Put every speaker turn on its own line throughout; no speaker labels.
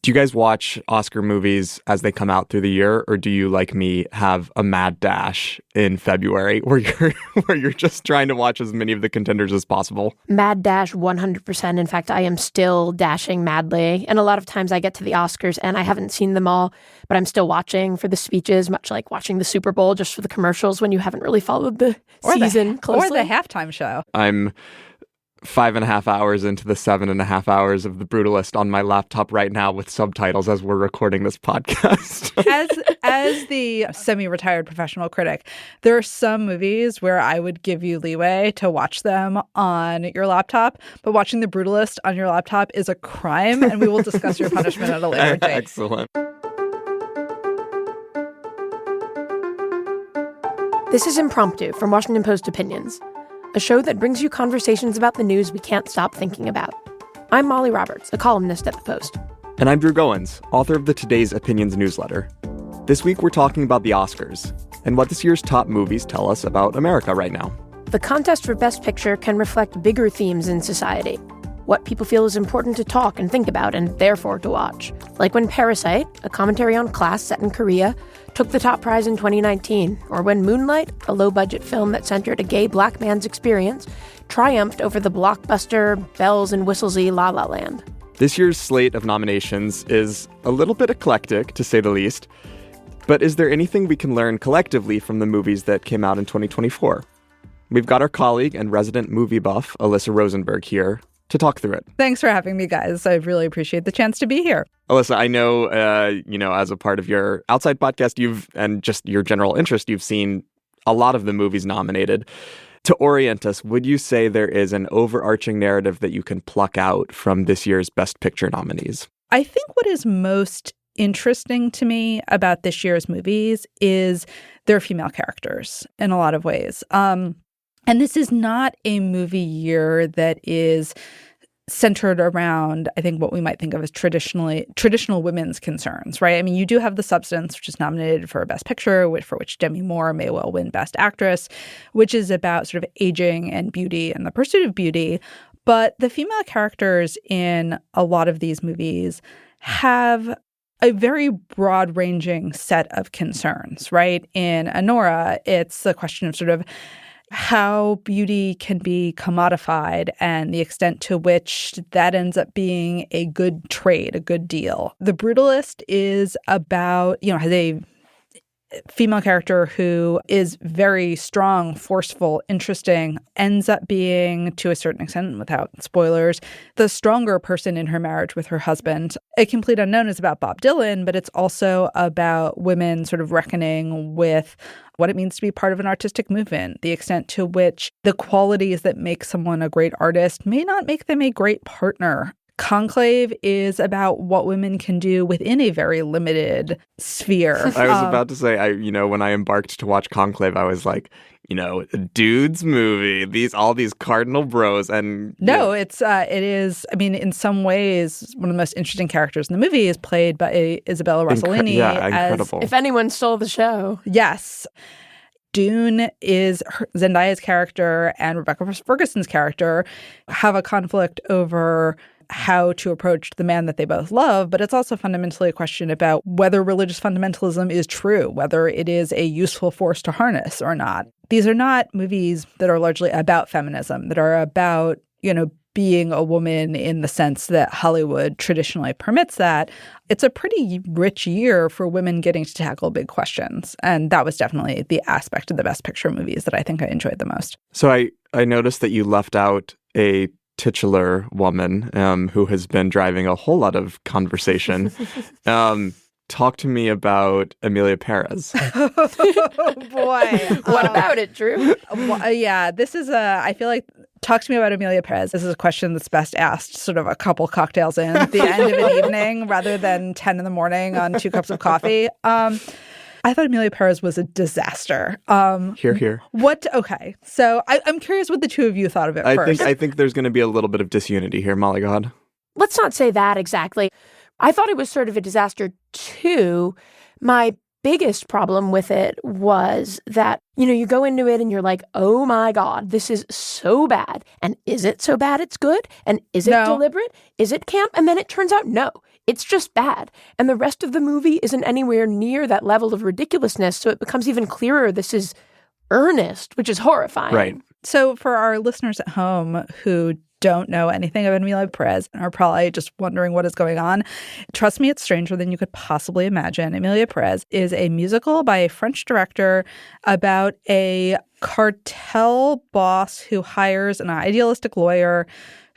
Do you guys watch Oscar movies as they come out through the year, or do you, like me, have a mad dash in February where you're just trying to watch as many of the contenders as possible?
Mad dash 100%. In fact, I am still dashing madly. And a lot of times I get to the Oscars and I haven't seen them all, but I'm still watching for the speeches, much like watching the Super Bowl just for the commercials when you haven't really followed the season closely.
Or the halftime show.
I'm 5.5 hours into the 7.5 hours of The Brutalist on my laptop right now with subtitles as we're recording this podcast.
As the semi-retired professional critic, there are some movies where I would give you leeway to watch them on your laptop, but watching The Brutalist on your laptop is a crime, and we will discuss your punishment at a later date.
Excellent.
This is Impromptu from Washington Post Opinions, a show that brings you conversations about the news we can't stop thinking about. I'm Molly Roberts, a columnist at the Post.
And I'm Drew Goins, author of the Today's Opinions newsletter. This week we're talking about the Oscars and what this year's top movies tell us about America right now.
The contest for Best Picture can reflect bigger themes in society, what people feel is important to talk and think about and therefore to watch. Like when Parasite, a commentary on class set in Korea, took the top prize in 2019, or when Moonlight, a low-budget film that centered a gay black man's experience, triumphed over the blockbuster bells and whistles-y La La Land.
This year's slate of nominations is a little bit eclectic, to say the least. But is there anything we can learn collectively from the movies that came out in 2024? We've got our colleague and resident movie buff, Alyssa Rosenberg, here to talk through it.
Thanks for having me, guys. I really appreciate the chance to be here.
Alyssa, I know, as a part of your Outside podcast, and just your general interest, you've seen a lot of the movies nominated. To orient us, would you say there is an overarching narrative that you can pluck out from this year's Best Picture nominees?
I think what is most interesting to me about this year's movies is their female characters in a lot of ways. And this is not a movie year that is centered around, I think, what we might think of as traditional women's concerns, right? I mean, you do have The Substance, which is nominated for Best Picture, for which Demi Moore may well win Best Actress, which is about sort of aging and beauty and the pursuit of beauty. But the female characters in a lot of these movies have a very broad-ranging set of concerns, right? In Anora, it's the question of sort of how beauty can be commodified and the extent to which that ends up being a good trade, a good deal. The Brutalist is about, has a female character who is very strong, forceful, interesting, ends up being, to a certain extent, without spoilers, the stronger person in her marriage with her husband. A Complete Unknown is about Bob Dylan, but it's also about women sort of reckoning with what it means to be part of an artistic movement, the extent to which the qualities that make someone a great artist may not make them a great partner. Conclave is about what women can do within a very limited sphere.
I was about to say, when I embarked to watch Conclave, I was like, a dude's movie, all these cardinal bros. And
no, it is. I mean, in some ways, one of the most interesting characters in the movie is played by Isabella Rossellini.
Incredible.
If anyone stole the show.
Yes. Dune is Zendaya's character and Rebecca Ferguson's character have a conflict over how to approach the man that they both love, but it's also fundamentally a question about whether religious fundamentalism is true, whether it is a useful force to harness or not. These are not movies that are largely about feminism, that are about, being a woman in the sense that Hollywood traditionally permits that. It's a pretty rich year for women getting to tackle big questions. And that was definitely the aspect of the Best Picture movies that I think I enjoyed the most.
So I noticed that you left out a titular woman who has been driving a whole lot of conversation. Talk to me about Emilia Perez.
Oh, boy.
What about it, Drew?
Yeah, this is I feel like, talk to me about Emilia Perez. This is a question that's best asked sort of a couple cocktails in at the end of an evening rather than 10 in the morning on 2 cups of coffee. I thought Emilia Perez was a disaster.
Here.
Okay. So I'm curious what the two of you thought of it first.
I think there's going to be a little bit of disunity here, Molly God.
Let's not say that exactly. I thought it was sort of a disaster, too. My biggest problem with it was that, you go into it and you're like, oh my God, this is so bad. And is it so bad it's good? And is it deliberate? Is it camp? And then it turns out, no, it's just bad. And the rest of the movie isn't anywhere near that level of ridiculousness. So it becomes even clearer this is earnest, which is horrifying.
Right.
So for our listeners at home who don't know anything about Emilia Perez and are probably just wondering what is going on, trust me, it's stranger than you could possibly imagine. Emilia Perez is a musical by a French director about a cartel boss who hires an idealistic lawyer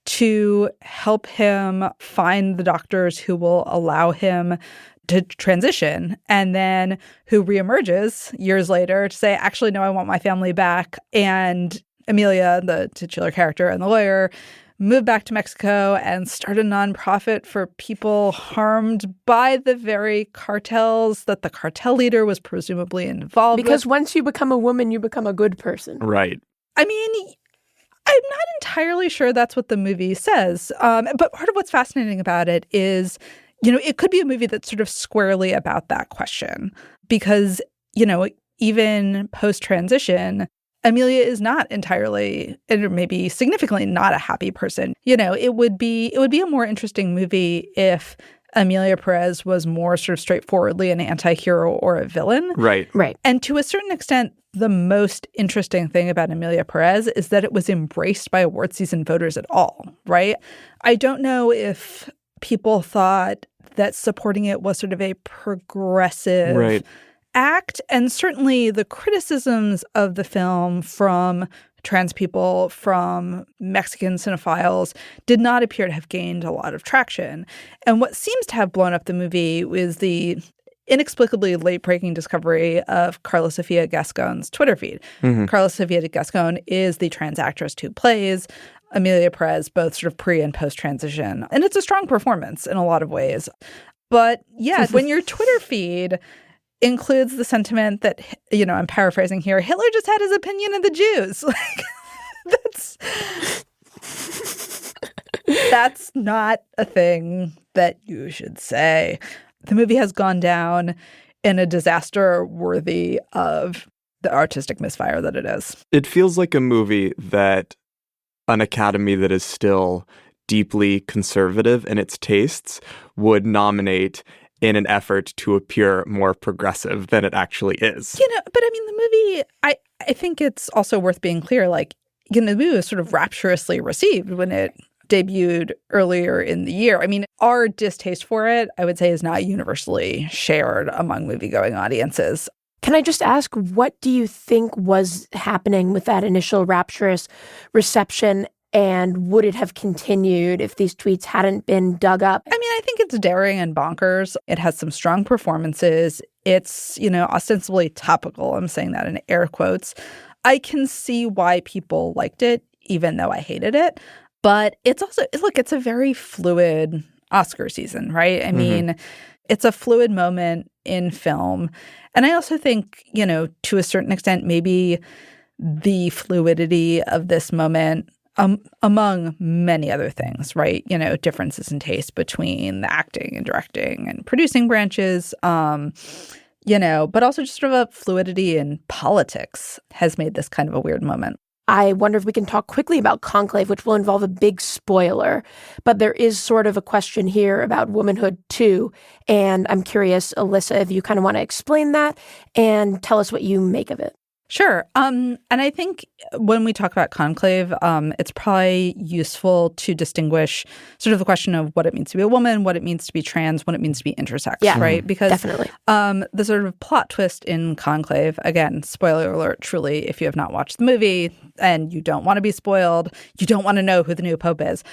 to help him find the doctors who will allow him to transition, and then who reemerges years later to say, actually, no, I want my family back. And Emilia, the titular character, and the lawyer moved back to Mexico and start a nonprofit for people harmed by the very cartels that the cartel leader was presumably involved with.
Because once you become a woman, you become a good person.
Right.
I mean, I'm not entirely sure that's what the movie says. But part of what's fascinating about it is, it could be a movie that's sort of squarely about that question because, even post-transition, Emilia is not entirely, and maybe significantly not a happy person. It would be a more interesting movie if Emilia Perez was more sort of straightforwardly an anti-hero or a villain.
Right.
Right.
And to a certain extent, the most interesting thing about Emilia Perez is that it was embraced by award season voters at all, right? I don't know if people thought that supporting it was sort of a progressive act. And certainly the criticisms of the film from trans people, from Mexican cinephiles, did not appear to have gained a lot of traction. And what seems to have blown up the movie is the inexplicably late-breaking discovery of Carla Sofia Gascon's Twitter feed. Mm-hmm. Carla Sofia Gascon is the trans actress who plays Emilia Perez, both sort of pre- and post-transition. And it's a strong performance in a lot of ways. But yeah, when your Twitter feed includes the sentiment that, I'm paraphrasing here, Hitler just had his opinion of the Jews. That's not a thing that you should say. The movie has gone down in a disaster worthy of the artistic misfire that it is.
It feels like a movie that an academy that is still deeply conservative in its tastes would nominate in an effort to appear more progressive than it actually is.
But I mean, the movie, I think it's also worth being clear, the movie was sort of rapturously received when it debuted earlier in the year. I mean, our distaste for it, I would say, is not universally shared among movie-going audiences.
Can I just ask, what do you think was happening with that initial rapturous reception? And would it have continued if these tweets hadn't been dug up?
I mean, I think it's daring and bonkers. It has some strong performances. It's, ostensibly topical. I'm saying that in air quotes. I can see why people liked it, even though I hated it. But it's also, it's a very fluid Oscar season, right? I mean, it's a fluid moment in film. And I also think, to a certain extent, maybe the fluidity of this moment, among many other things, right? Differences in taste between the acting and directing and producing branches, but also just sort of a fluidity in politics has made this kind of a weird moment.
I wonder if we can talk quickly about Conclave, which will involve a big spoiler. But there is sort of a question here about womanhood, too. And I'm curious, Alyssa, if you kind of want to explain that and tell us what you make of it.
Sure. And I think when we talk about Conclave, it's probably useful to distinguish sort of the question of what it means to be a woman, what it means to be trans, what it means to be intersex, right? Because
definitely.
The sort of plot twist in Conclave, again, spoiler alert, truly, if you have not watched the movie and you don't want to be spoiled, you don't want to know who the new pope is,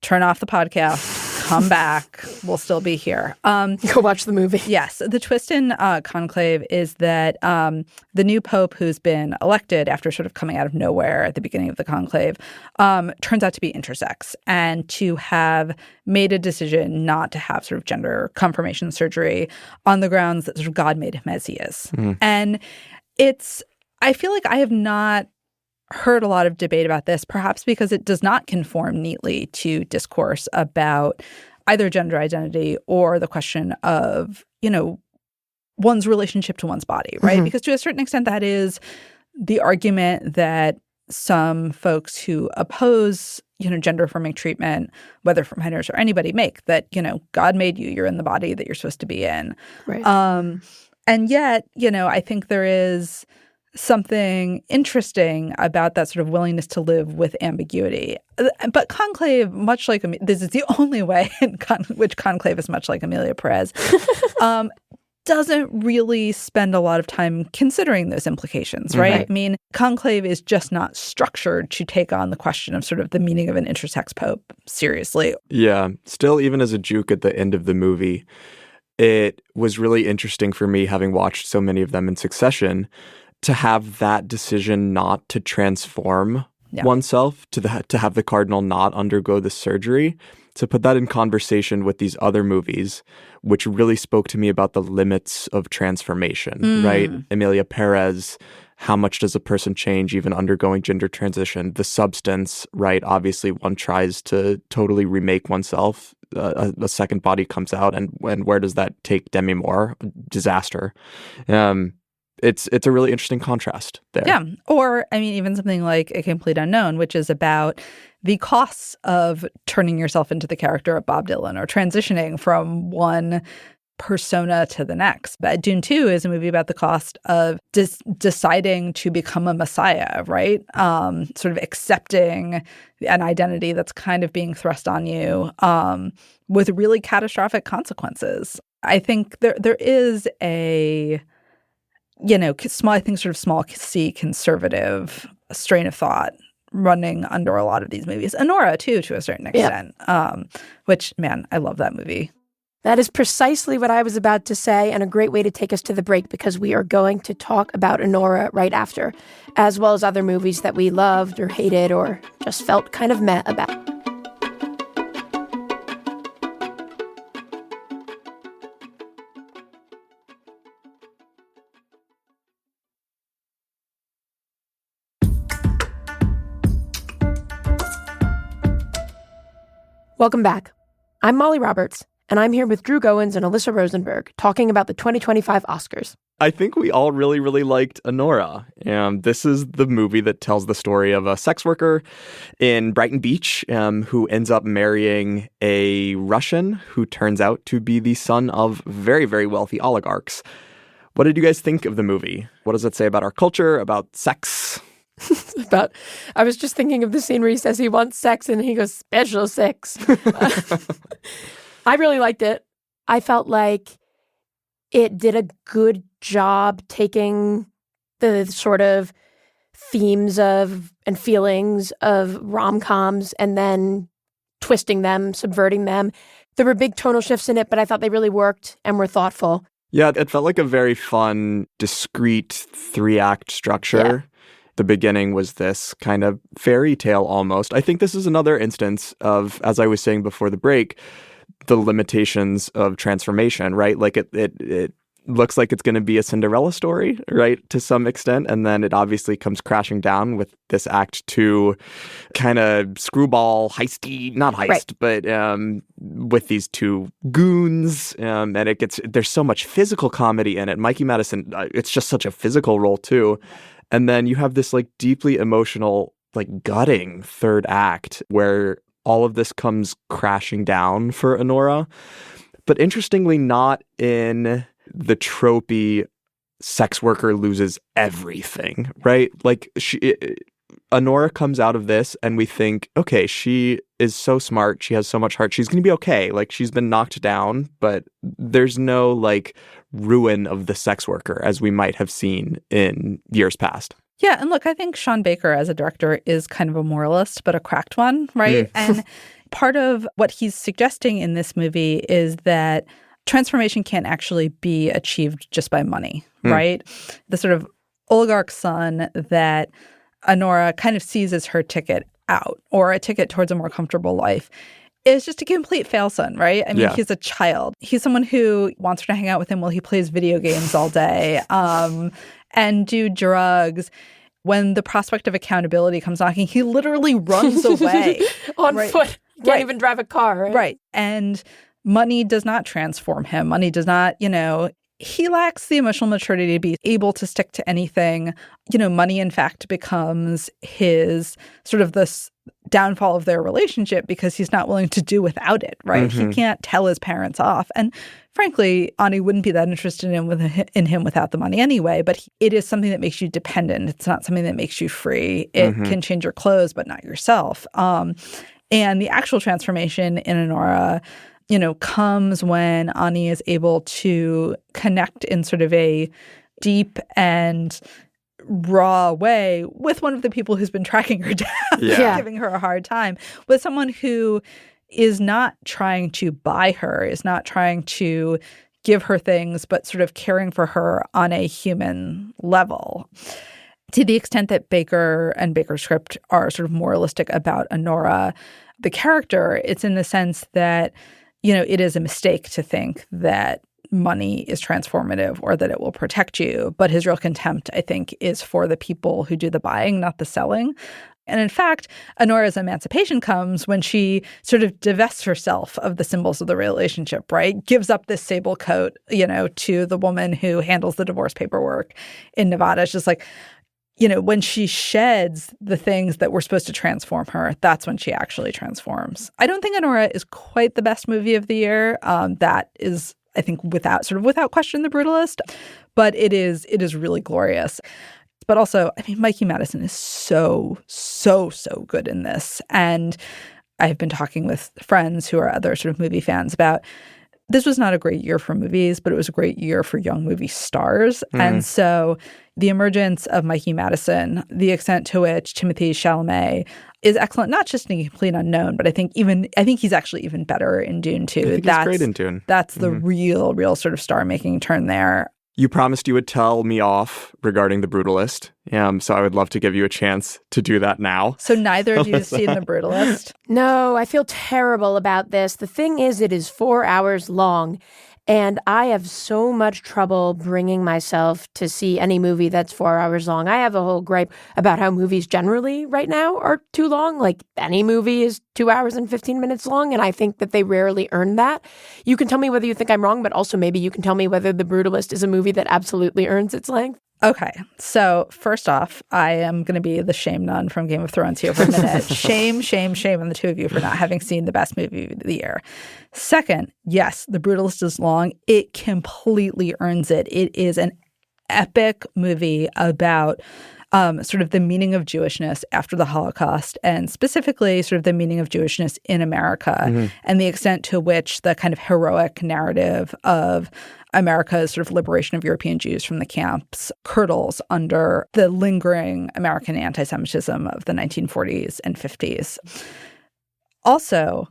turn off the podcast. Come back. We'll still be here.
Go watch the movie.
Yes. The twist in Conclave is that the new pope who's been elected after sort of coming out of nowhere at the beginning of the conclave turns out to be intersex and to have made a decision not to have sort of gender confirmation surgery on the grounds that sort of God made him as he is. And I feel like I have not heard a lot of debate about this, perhaps because it does not conform neatly to discourse about either gender identity or the question of, one's relationship to one's body, right? Because to a certain extent, that is the argument that some folks who oppose, gender-affirming treatment, whether from minors or anybody, make, that, God made you, you're in the body that you're supposed to be in.
Right.
And yet, I think there is something interesting about that sort of willingness to live with ambiguity. But Conclave, much like this is the only way in which Conclave is much like Emilia Perez, doesn't really spend a lot of time considering those implications, right? I mean, Conclave is just not structured to take on the question of sort of the meaning of an intersex pope seriously.
Yeah. Still, even as a juke at the end of the movie, it was really interesting for me, having watched so many of them in succession, to have that decision not to transform oneself, to have the cardinal not undergo the surgery, to put that in conversation with these other movies, which really spoke to me about the limits of transformation, right? Emilia Perez, how much does a person change even undergoing gender transition? The Substance, right? Obviously, one tries to totally remake oneself. A second body comes out, and where does that take Demi Moore? Disaster. It's a really interesting contrast there.
Yeah. Or, I mean, even something like A Complete Unknown, which is about the costs of turning yourself into the character of Bob Dylan or transitioning from one persona to the next. But Dune 2 is a movie about the cost of deciding to become a messiah, right? Sort of accepting an identity that's kind of being thrust on you with really catastrophic consequences. I think there is a I think sort of small c conservative strain of thought running under a lot of these movies. Anora, too, to a certain extent, which, man, I love that movie.
That is precisely what I was about to say, and a great way to take us to the break, because we are going to talk about Anora right after, as well as other movies that we loved or hated or just felt kind of meh about. Welcome back. I'm Molly Roberts, and I'm here with Drew Goins and Alyssa Rosenberg talking about the 2025 Oscars.
I think we all really, really liked Anora. This is the movie that tells the story of a sex worker in Brighton Beach who ends up marrying a Russian who turns out to be the son of very, very wealthy oligarchs. What did you guys think of the movie? What does it say about our culture, about sex?
But I was just thinking of the scene where he says he wants sex and he goes, special sex. I really liked it. I felt like it did a good job taking the sort of themes of and feelings of rom-coms and then twisting them, subverting them. There were big tonal shifts in it, but I thought they really worked and were thoughtful.
Yeah, it felt like a very fun, discrete 3-act structure. Yeah. The beginning was this kind of fairy tale almost. I think this is another instance of, as I was saying before the break, the limitations of transformation, right? Like it looks like it's going to be a Cinderella story, right, to some extent. And then it obviously comes crashing down with this Act 2 kind of screwball, heisty, not heist, right, but with these two goons. And there's so much physical comedy in it. Mikey Madison, it's just such a physical role too. And then you have this like deeply emotional, like gutting third act where all of this comes crashing down for Anora. But interestingly, not in the tropey sex worker loses everything, right? Like Anora comes out of this and we think, okay, she is so smart. She has so much heart. She's going to be okay. Like she's been knocked down, but there's no like ruin of the sex worker as we might have seen in years past.
Yeah. And look, I think Sean Baker as a director is kind of a moralist, but a cracked one, right? And part of what he's suggesting in this movie is that transformation can't actually be achieved just by money, right? The sort of oligarch son that Anora kind of sees as her ticket out or a ticket towards a more comfortable life is just a complete fail-son, right? I mean, he's a child. He's someone who wants her to hang out with him while he plays video games all day and do drugs. When the prospect of accountability comes knocking, he literally runs away.
On foot. Can't even drive a car.
Right. And money does not transform him. Money does not, he lacks the emotional maturity to be able to stick to anything. Money, in fact, becomes his sort of this downfall of their relationship because he's not willing to do without it, right? He can't tell his parents off. And frankly, Ani wouldn't be that interested in him without the money anyway, but it is something that makes you dependent. It's not something that makes you free. It can change your clothes, but not yourself. And the actual transformation in Honora comes when Ani is able to connect in sort of a deep and raw way with one of the people who's been tracking her down, giving her a hard time, with someone who is not trying to buy her, is not trying to give her things, but sort of caring for her on a human level. To the extent that Baker and Baker's script are sort of moralistic about Honora, the character, it's in the sense that it is a mistake to think that money is transformative or that it will protect you. But his real contempt, I think, is for the people who do the buying, not the selling. And in fact, Honora's emancipation comes when she sort of divests herself of the symbols of the relationship, right? Gives up this sable coat, to the woman who handles the divorce paperwork in Nevada. It's just like, when she sheds the things that were supposed to transform her, that's when she actually transforms. I don't think Honora is quite the best movie of the year. That is, I think, without question, The Brutalist. But it is really glorious. But also, Mikey Madison is so good in this. And I've been talking with friends who are other sort of movie fans about this was not a great year for movies, but it was a great year for young movie stars. And so the emergence of Mikey Madison, the extent to which Timothée Chalamet is excellent, not just in Complete Unknown, but I think he's actually even better in Dune 2.
He's great in Dune.
That's the real sort of star-making turn there.
You promised you would tell me off regarding The Brutalist, so I would love to give you a chance to do that now.
So neither of you have seen The Brutalist?
No, I feel terrible about this. The thing is, it is 4 hours long, and I have so much trouble bringing myself to see any movie that's 4 hours long. I have a whole gripe about how movies generally right now are too long. Like any movie is 2 hours and 15 minutes long, and I think that they rarely earn that. You can tell me whether you think I'm wrong, but also maybe you can tell me whether The Brutalist is a movie that absolutely earns its length.
Okay, so first off, I am going to be the shame nun from Game of Thrones here for a minute. Shame on the two of you for not having seen the best movie of the year. Second, yes, The Brutalist is long. It completely earns it. It is an epic movie about sort of the meaning of Jewishness after the Holocaust, and specifically sort of the meaning of Jewishness in America and the extent to which the kind of heroic narrative of America's sort of liberation of European Jews from the camps curdles under the lingering American anti-Semitism of the 1940s and 50s. Also,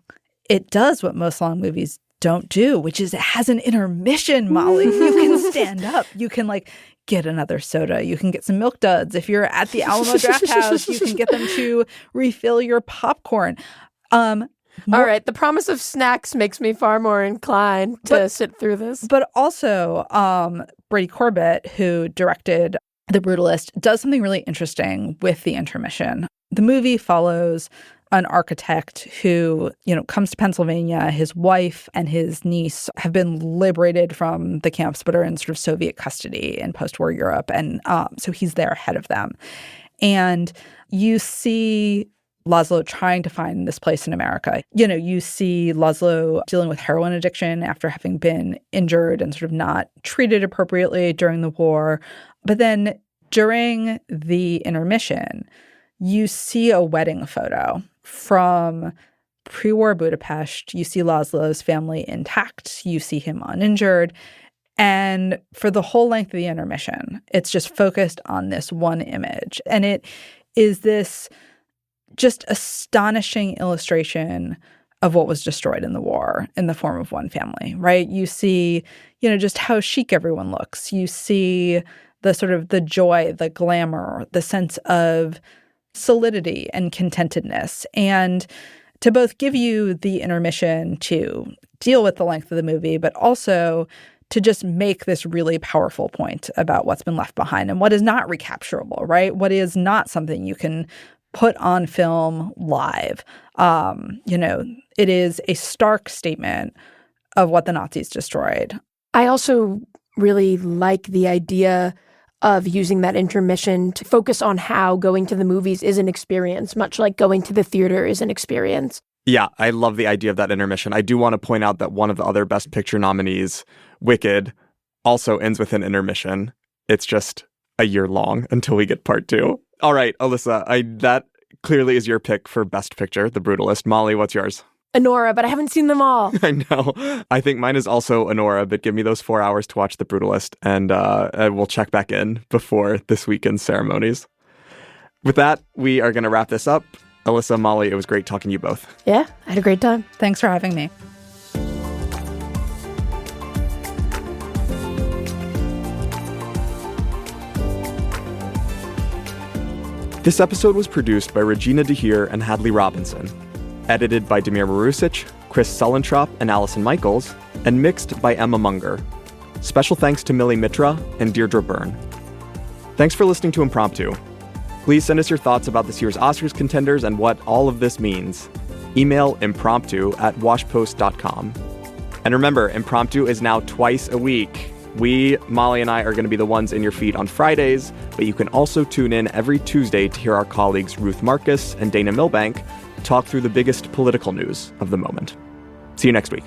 it does what most long movies don't do, which is it has an intermission, Molly. You can stand up. You can get another soda. You can get some Milk Duds. If you're at the Alamo Draft House, you can get them to refill your popcorn.
All right. The promise of snacks makes me far more inclined to sit through this.
But also, Brady Corbett, who directed The Brutalist, does something really interesting with the intermission. The movie follows an architect who, comes to Pennsylvania. His wife and his niece have been liberated from the camps, but are in sort of Soviet custody in post-war Europe. And so he's there ahead of them. And you see Laszlo trying to find this place in America. You see Laszlo dealing with heroin addiction after having been injured and sort of not treated appropriately during the war. But then during the intermission, you see a wedding photo from pre-war Budapest. You see Laszlo's family intact. You see him uninjured. And for the whole length of the intermission, it's just focused on this one image. And it is this just astonishing illustration of what was destroyed in the war in the form of one family, right? You see, just how chic everyone looks. You see the sort of the joy, the glamour, the sense of solidity and contentedness. And to both give you the intermission to deal with the length of the movie, but also to just make this really powerful point about what's been left behind and what is not recapturable, right? What is not something you can put on film live. It is a stark statement of what the Nazis destroyed.
I also really like the idea of using that intermission to focus on how going to the movies is an experience, much like going to the theater is an experience.
Yeah, I love the idea of that intermission. I do want to point out that one of the other Best Picture nominees, Wicked, also ends with an intermission. It's just a year long until we get part 2. All right, Alyssa, that clearly is your pick for Best Picture, The Brutalist. Molly, what's yours?
Anora, but I haven't seen them all.
I know. I think mine is also Anora, but give me those 4 hours to watch The Brutalist, and we'll check back in before this weekend's ceremonies. With that, we are going to wrap this up. Alyssa, Molly, it was great talking to you both.
Yeah, I had a great time.
Thanks for having me.
This episode was produced by Regina DeHeer and Hadley Robinson, edited by Damir Marusic, Chris Sullentrop, and Allison Michaels, and mixed by Emma Munger. Special thanks to Millie Mitra and Deirdre Byrne. Thanks for listening to Impromptu. Please send us your thoughts about this year's Oscars contenders and what all of this means. Email impromptu@washpost.com. And remember, Impromptu is now twice a week. We, Molly and I, are going to be the ones in your feed on Fridays, but you can also tune in every Tuesday to hear our colleagues Ruth Marcus and Dana Milbank talk through the biggest political news of the moment. See you next week.